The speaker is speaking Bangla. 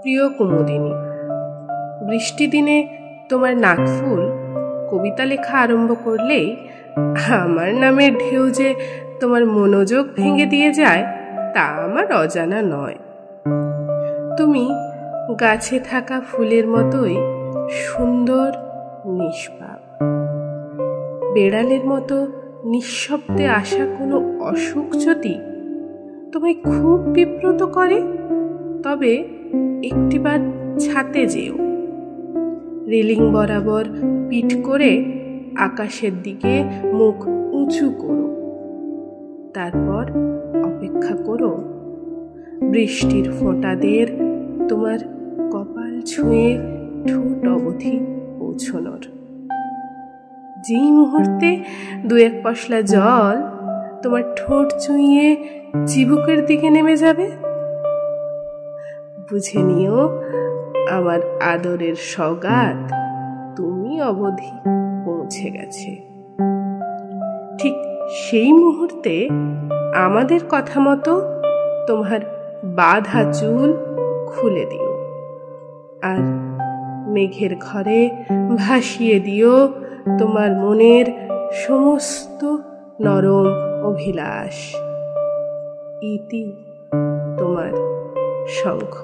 প্রিয় কুমুদিনী, বৃষ্টি দিনে তোমার নাকফুল কবিতা লেখা আরম্ভ করলেই আমার নামের ঢেউ যে তোমার মনোযোগ ভেঙে দিয়ে যায় তা আমার অজানা নয়। তুমি গাছে থাকা ফুলের মতোই সুন্দর, নিষ্পাপ। বেড়ালের মতো নিঃশব্দে আসা কোনো অসুখ যদি তোমায় খুব বিব্রত করে, তবে একটিবার ছাতে যেও। রেলিং বরাবর পিঠ করে আকাশের দিকে মুখ উঁচু করো। তারপর অপেক্ষা করো বৃষ্টির ফোঁটাদের তোমার কপাল ছুঁয়ে ঠোঁট অবধি পৌঁছনোর। যেই মুহূর্তে দু এক পশলা জল তোমার ঠোঁট চুইয়ে চিবুকের দিকে নেমে যাবে, বুঝে নিও আমার আদরের সওগাত তুমি অবধি পৌঁছে গেছে। ঠিক সেই মুহূর্তে আমাদের কথা মতো তোমার বাঁধা চুল খুলে দিও, আর মেঘের ঘরে ভাসিয়ে দিও তোমার মনের সমস্ত নরম অভিলাষ। ইতি তোমার শঙ্খ।